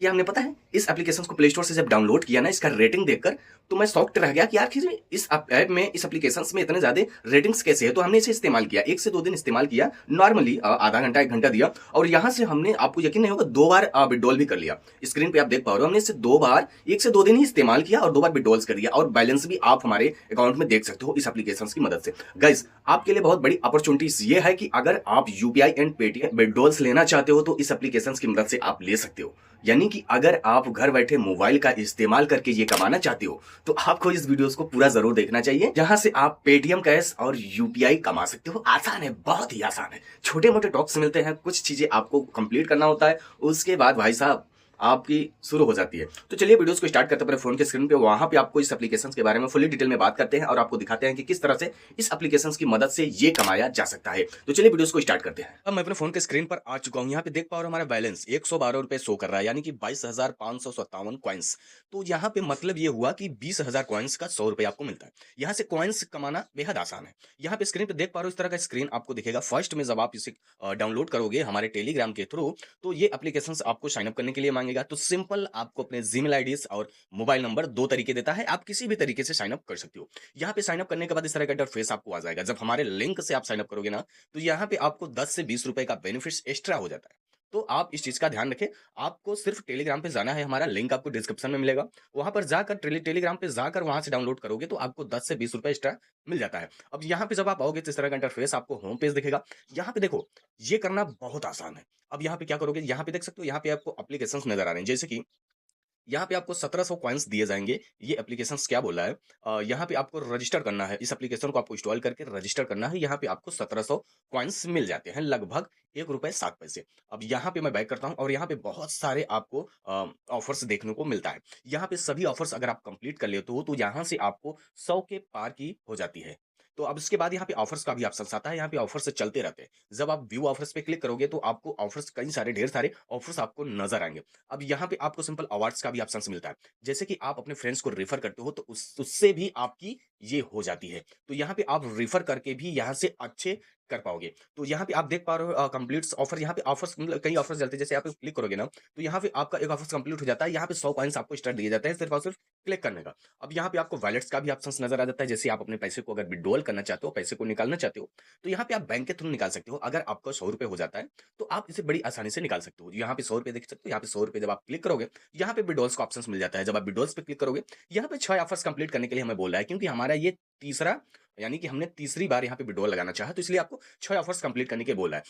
ये हमने पता है इस एप्लीकेशन को प्ले स्टोर से जब डाउनलोड किया ना, इसका रेटिंग देखकर तो मैं शॉक्ड रह गया कि आखिर इस ऐप में, इस एप्लीकेशन में इतने ज्यादा रेटिंग्स कैसे है। तो हमने इसे इस्तेमाल किया, 1 से 2 दिन इस्तेमाल किया नॉर्मली, आधा घंटा 1 घंटा दिया, और यहाँ से हमने, आपको यकीन नहीं होगा, 2 बार विड्रॉल भी कर लिया। स्क्रीन पे आप देख पा रहे हो, हमने इसे 2 बार, 1 से 2 दिन ही इस्तेमाल किया और 2 बार विड्रॉल्स कर दिया, और बैलेंस भी आप हमारे अकाउंट में देख सकते हो इस एप्लीकेशन की मदद से। गाइज, आपके लिए बहुत बड़ी अपॉर्चुनिटीज ये है कि अगर आप यूपीआई एंड पेटीएम विड्रॉल्स लेना चाहते हो तो इस एप्लीकेशन की मदद से आप ले सकते हो। यानी कि अगर आप घर बैठे मोबाइल का इस्तेमाल करके ये कमाना चाहते हो तो आपको इस वीडियोस को पूरा जरूर देखना चाहिए, जहां से आप पेटीएम कैश और यूपीआई कमा सकते हो। आसान है, बहुत ही आसान है। छोटे मोटे टॉक्स मिलते हैं, कुछ चीजें आपको कंप्लीट करना होता है, उसके बाद भाई साहब आपकी शुरू हो जाती है। तो चलिए वीडियोस को स्टार्ट करते हैं अपने फोन के स्क्रीन पे। वहां पे आपको इस एप्लीकेशन के बारे में फुली डिटेल में बात करते हैं और आपको दिखाते हैं कि किस तरह से इस एप्लीकेशन की मदद से ये कमाया जा सकता है। तो चलिए वीडियोस को स्टार्ट करते हैं। अब मैं अपने फोन के स्क्रीन पर आ चुका हूं। यहाँ पे देख पा रहा हूं हमारा बैलेंस 112 रुपए शो कर रहा है, यानी कि 22,557 कॉइन्स। तो यहाँ पे मतलब ये हुआ कि 20,000 कॉइन्स का 100 रुपए आपको मिलता है। यहाँ से कॉइन्स कमाना बेहद आसान है। यहाँ पे स्क्रीन पे देख पा रहे हो, इस तरह का स्क्रीन आपको दिखेगा। फर्स्ट में जब आप इसे डाउनलोड करोगे हमारे टेलीग्राम के थ्रू, तो ये एप्लीकेशन आपको साइन अप करने के लिए मांगेगा। तो सिंपल आपको अपने जीमेल आईडीज और मोबाइल नंबर 2 तरीके देता है, आप किसी भी तरीके से साइन अप कर सकते हो। यहाँ पे साइन अप करने के बाद इस तरह का इंटरफेस आपको आ जाएगा। जब हमारे लिंक से आप साइन अप करोगे ना, तो यहाँ पे आपको 10 से 20 रुपए का बेनिफिट एक्स्ट्रा हो जाता है। तो आप इस चीज का ध्यान रखें। आपको सिर्फ टेलीग्राम पे जाना है, हमारा लिंक आपको डिस्क्रिप्शन में मिलेगा। वहां पर जाकर टेलीग्राम पे जाकर वहां से डाउनलोड करोगे तो आपको 10 से 20 रुपए एक्स्ट्रा मिल जाता है। अब यहाँ पे जब आप आओगे तो इस तरह का इंटरफेस आपको होम पेज दिखेगा। यहाँ पे देखो, ये करना बहुत आसान है। अब यहाँ पे क्या करोगे, यहाँ पे देख सकते हो, यहाँ पे आपको एप्लीकेशन नजर आ रहे हैं, जैसे कि यहाँ पे आपको 1700 कॉइन्स दिए जाएँगे। ये एप्लीकेशंस क्या बोला है, यहाँ पे आपको रजिस्टर करना है। इस एप्लीकेशन को आपको इंस्टॉल करके रजिस्टर करना है। यहाँ पे आपको 1700 कॉइन्स मिल जाते हैं, लगभग ₹1.07। अब यहाँ पे मैं बैक करता हूँ और यहाँ पे बहुत सारे आपको ऑफर्स देखने को मिलता है। यहाँ पे सभी ऑफर्स अगर आप कंप्लीट कर लेते हो तो यहाँ से आपको 100 के पार की हो जाती है। तो अब इसके बाद यहाँ पे ऑफर्स का भी ऑप्शंस आता है। यहाँ पे ऑफर्स चलते रहते हैं। जब आप व्यू ऑफर्स पे क्लिक करोगे तो आपको ऑफर्स, कई सारे, ढेर सारे ऑफर्स आपको नजर आएँगे। अब यहाँ पे आपको सिंपल अवार्ड्स का भी ऑप्शंस मिलता है। जैसे कि आप अपने फ्रेंड्स को रेफर करते हो तो उससे भी आपकी ये हो जाती है। तो यहाँ पे आप रेफर करके भी यहाँ से अच्छे कर पाओगे। तो यहाँ पे आप देख पा रहे हो कंप्लीट्स ऑफर। यहाँ पे ऑफर्स, मतलब कई ऑफर्स चलते हैं। जैसे आप क्लिक करोगे ना, तो यहाँ पे आपका एक ऑफर्स कंप्लीट हो जाता है। यहाँ पे 100 कॉइन्स आपको एक्स्ट्रा दिए जाते हैं सिर्फ और सिर्फ क्लिक करने का। अब यहाँ पे आपको वॉलेट्स का भी ऑप्शंस नजर आ जाता है। जैसे आप अपने पैसे को अगर विड्रॉल करना चाहते हो, पैसे को निकालना चाहते हो, तो यहाँ पे आप बैंक के थ्रू निकाल सकते हो। अगर आपका 100 रुपए हो जाता है तो आप इसे बड़ी आसानी से निकाल सकते हो। यहाँ पे 100 रुपए देख सकते हो। यहाँ पे 100 रुपए जब आप क्लिक करोगे, यहाँ पे विड्रॉल्स का ऑप्शंस मिल जाता है। जब आप विड्रॉल्स पे क्लिक करोगे, यहाँ पे 6 ऑफर्स कंप्लीट करने के लिए हमें बोल रहा है, क्योंकि हमारा ये तीसरा, यानी कि हमने तीसरी बार यहाँ पे विड्रॉल लगाना चाहा, तो इसलिए आपको 6 ऑफर्स कंप्लीट करने के बोला है।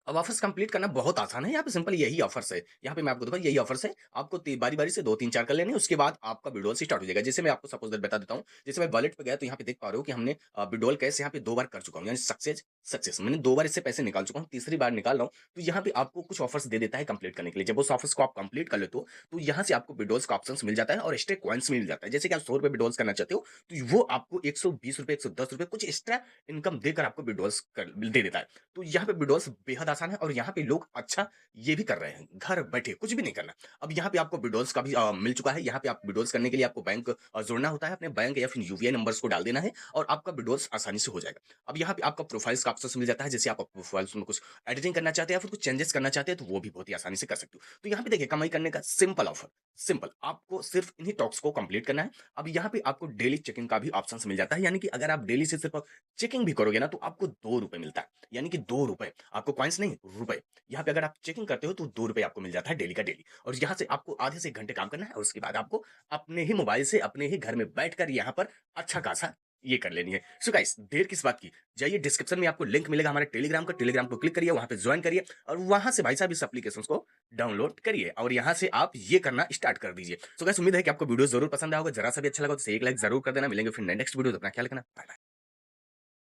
अब ऑफर्स कंप्लीट करना बहुत आसान है। यहाँ पे सिंपल यही ऑफर्स है। यहाँ पे मैं आपको बताऊँ, यही ऑफर्स है। आपको बारी-बारी से 2-3-4 कर लेने हैं, उसके बाद आपका विड्रॉल स्टार्ट हो जाएगा। जैसे मैं आपको सपोज़ दैट बता देता हूँ। जैसे मैं वॉलेट पे गया तो यहाँ पे देख पा रहे हो कि हमने विड्रॉल कैश यहाँ पे 2 बार कर चुका हूँ, यानी सक्सेस सक्सेस। मैंने 2 बार इससे पैसे निकाल चुका हूँ, तीसरी बार निकाल रहा हूँ। तो यहाँ पे आपको कुछ ऑफर्स दे देता है कंप्लीट करने के लिए। जब उस ऑफर्स को आप कंप्लीट कर लेते हो, तो यहाँ से आपको विड्रॉल्स का ऑप्शंस मिल जाता है और एक्स्ट्रा कॉइन्स मिल जाता है। जैसे कि आप ₹100 विड्रॉल्स करना चाहते हो, तो वो आपको ₹120, ₹110 कुछ एक्स्ट्रा इनकम देकर आपको विड्रॉल्स दे देता है। तो यहाँ पे विड्रॉल्स बेहद आसान है और यहाँ पे लोग अच्छा ये भी कर रहे हैं, घर बैठे कुछ भी नहीं करना। अब यहाँ पे आपको विड्रॉल्स का भी मिल चुका है। यहाँ पे आप विड्रॉल्स करने के लिए आपको बैंक जोड़ना होता है, अपने बैंक या फिर यूपीआई नंबर्स को डाल देना है और आपका विड्रॉल्स आसानी से हो जाएगा। अब यहाँ पे आपका प्रोफाइल्स का ऑप्शन मिल जाता है। जैसे आप प्रोफाइल्स में कुछ एडिटिंग करना चाहते हैं या फिर कुछ चेंजेस करना चाहते हैं, तो वो भी बहुत ही आसानी से कर सकते हो। तो यहाँ पे देखिए, कमाई करने का सिंपल ऑफर, सिंपल, आपको सिर्फ इन्हीं टॉक्स को कंप्लीट करना है। अब यहाँ पे आपको डेली चेकिंग का भी ऑप्शन मिल जाता है, यानी कि अगर आप डेली से सिर्फ चेकिंग भी करोगे ना, तो आपको ₹2 मिलता है, यानी कि ₹2, आपको कॉइन्स नहीं, रुपए। यहाँ पे अगर आप चेकिंग करते हो तो ₹2 आपको मिल जाता है डेली का डेली, और यहाँ से आपको आधे से 1 घंटे काम करना है और उसके बाद आपको अपने ही मोबाइल से, अपने ही घर में बैठकर यहाँ पर अच्छा खासा ये कर लेनी है। सो गाइस, देर किस बात की, जाइए डिस्क्रिप्शन में आपको लिंक मिलेगा हमारे टेलीग्राम का, टेलीग्राम को क्लिक करिए, वहां पे ज्वाइन करिए और वहां से भाई साहब इस एप्लीकेशन को डाउनलोड करिए और यहाँ से आप ये करना स्टार्ट कर दीजिए। सो गाइस, उम्मीद है कि आपको वीडियो जरूर पसंद आएगा। जरा सा भी अच्छा लगा तो एक लाइक जरूर कर देना। मिलेंगे फिर नेक्स्ट वीडियो, अपना ख्याल रखना, बाय बाय।